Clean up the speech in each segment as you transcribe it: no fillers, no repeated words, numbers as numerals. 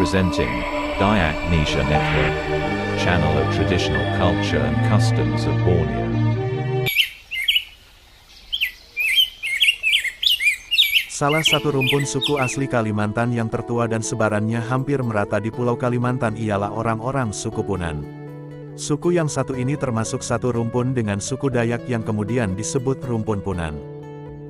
Presenting Dayak Nisha Network, channel of traditional culture and customs of Borneo. Salah satu rumpun suku asli Kalimantan yang tertua dan sebarannya hampir merata di Pulau Kalimantan ialah orang-orang suku Punan. Suku yang satu ini termasuk satu rumpun dengan suku Dayak yang kemudian disebut rumpun Punan.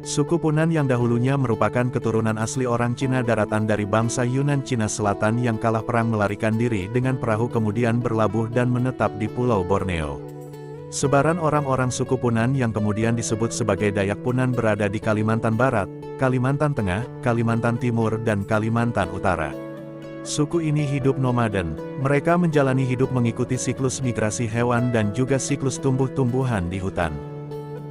Suku Punan yang dahulunya merupakan keturunan asli orang Cina daratan dari bangsa Yunan Cina Selatan yang kalah perang melarikan diri dengan perahu kemudian berlabuh dan menetap di Pulau Borneo. Sebaran orang-orang suku Punan yang kemudian disebut sebagai Dayak Punan berada di Kalimantan Barat, Kalimantan Tengah, Kalimantan Timur dan Kalimantan Utara. Suku ini hidup nomaden, mereka menjalani hidup mengikuti siklus migrasi hewan dan juga siklus tumbuh-tumbuhan di hutan.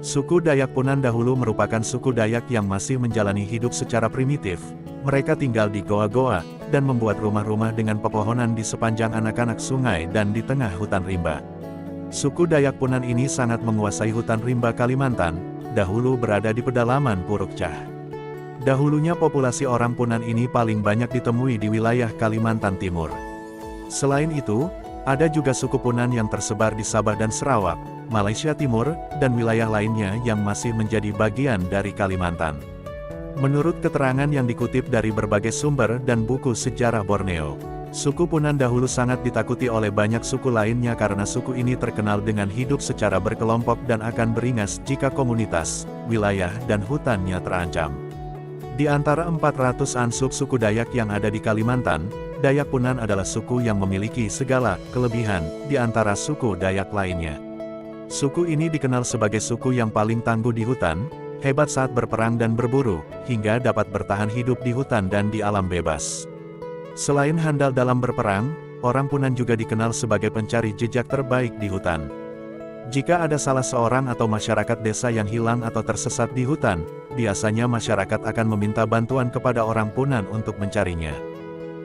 Suku Dayak Punan dahulu merupakan suku Dayak yang masih menjalani hidup secara primitif. Mereka tinggal di goa-goa, dan membuat rumah-rumah dengan pepohonan di sepanjang anak-anak sungai dan di tengah hutan rimba. Suku Dayak Punan ini sangat menguasai hutan rimba Kalimantan, dahulu berada di pedalaman Puruk Cah. Dahulunya populasi orang Punan ini paling banyak ditemui di wilayah Kalimantan Timur. Selain itu, ada juga suku Punan yang tersebar di Sabah dan Sarawak, Malaysia Timur, dan wilayah lainnya yang masih menjadi bagian dari Kalimantan. Menurut keterangan yang dikutip dari berbagai sumber dan buku sejarah Borneo, suku Punan dahulu sangat ditakuti oleh banyak suku lainnya karena suku ini terkenal dengan hidup secara berkelompok dan akan beringas jika komunitas, wilayah dan hutannya terancam. Di antara 400-an suku Dayak yang ada di Kalimantan, Dayak Punan adalah suku yang memiliki segala kelebihan di antara suku Dayak lainnya. Suku ini dikenal sebagai suku yang paling tangguh di hutan, hebat saat berperang dan berburu, hingga dapat bertahan hidup di hutan dan di alam bebas. Selain handal dalam berperang, orang Punan juga dikenal sebagai pencari jejak terbaik di hutan. Jika ada salah seorang atau masyarakat desa yang hilang atau tersesat di hutan, biasanya masyarakat akan meminta bantuan kepada orang Punan untuk mencarinya.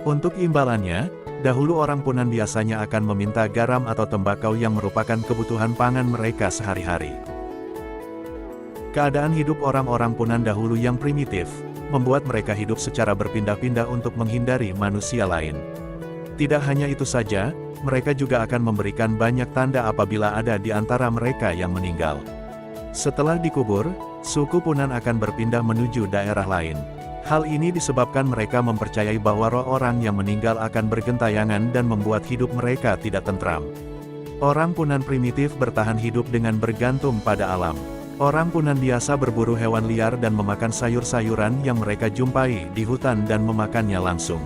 Untuk imbalannya, dahulu orang Punan biasanya akan meminta garam atau tembakau yang merupakan kebutuhan pangan mereka sehari-hari. Keadaan hidup orang-orang Punan dahulu yang primitif, membuat mereka hidup secara berpindah-pindah untuk menghindari manusia lain. Tidak hanya itu saja, mereka juga akan memberikan banyak tanda apabila ada di antara mereka yang meninggal. Setelah dikubur, suku Punan akan berpindah menuju daerah lain. Hal ini disebabkan mereka mempercayai bahwa roh orang yang meninggal akan bergentayangan dan membuat hidup mereka tidak tentram. Orang Punan primitif bertahan hidup dengan bergantung pada alam. Orang Punan biasa berburu hewan liar dan memakan sayur-sayuran yang mereka jumpai di hutan dan memakannya langsung.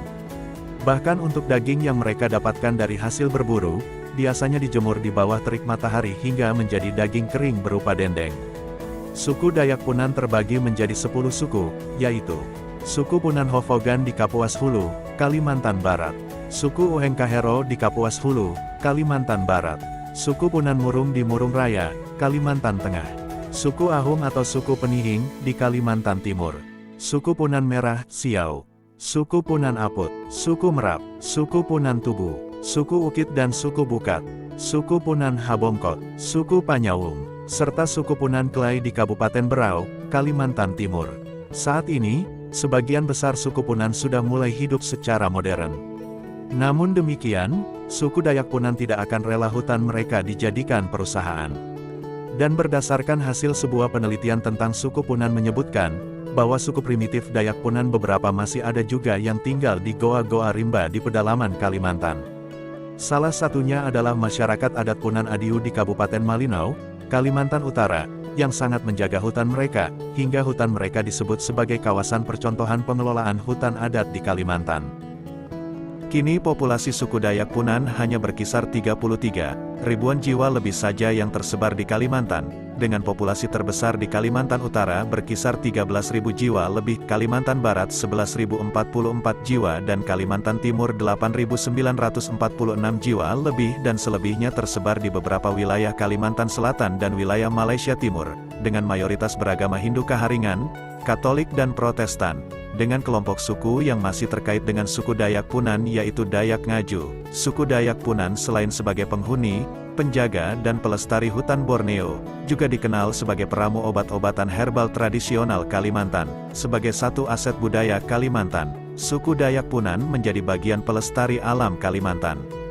Bahkan untuk daging yang mereka dapatkan dari hasil berburu, biasanya dijemur di bawah terik matahari hingga menjadi daging kering berupa dendeng. Suku Dayak Punan terbagi menjadi 10 suku, yaitu suku Punan Hofogan di Kapuas Hulu, Kalimantan Barat, suku Uheng Kahero di Kapuas Hulu, Kalimantan Barat, suku Punan Murung di Murung Raya, Kalimantan Tengah, suku Ahung atau suku Penihing di Kalimantan Timur, suku Punan Merah, Siau, suku Punan Aput, suku Merap, suku Punan Tubu, suku Ukit dan suku Bukat, suku Punan Habongkot, suku Panyawung, serta suku Punan Klai di Kabupaten Berau, Kalimantan Timur. Saat ini, sebagian besar suku Punan sudah mulai hidup secara modern. Namun demikian, suku Dayak Punan tidak akan rela hutan mereka dijadikan perusahaan. Dan berdasarkan hasil sebuah penelitian tentang suku Punan menyebutkan, bahwa suku primitif Dayak Punan beberapa masih ada juga yang tinggal di goa-goa rimba di pedalaman Kalimantan. Salah satunya adalah masyarakat adat Punan Adiu di Kabupaten Malinau, Kalimantan Utara, yang sangat menjaga hutan mereka, hingga hutan mereka disebut sebagai kawasan percontohan pengelolaan hutan adat di Kalimantan. Kini populasi suku Dayak Punan hanya berkisar 33 ribuan jiwa lebih saja yang tersebar di Kalimantan, dengan populasi terbesar di Kalimantan Utara berkisar 13.000 jiwa lebih, Kalimantan Barat 11.044 jiwa dan Kalimantan Timur 8.946 jiwa lebih dan selebihnya tersebar di beberapa wilayah Kalimantan Selatan dan wilayah Malaysia Timur, dengan mayoritas beragama Hindu Kaharingan, Katolik dan Protestan, dengan kelompok suku yang masih terkait dengan suku Dayak Punan yaitu Dayak Ngaju. Suku Dayak Punan selain sebagai penghuni, penjaga dan pelestari hutan Borneo, juga dikenal sebagai peramu obat-obatan herbal tradisional Kalimantan, sebagai satu aset budaya Kalimantan. Suku Dayak Punan menjadi bagian pelestari alam Kalimantan.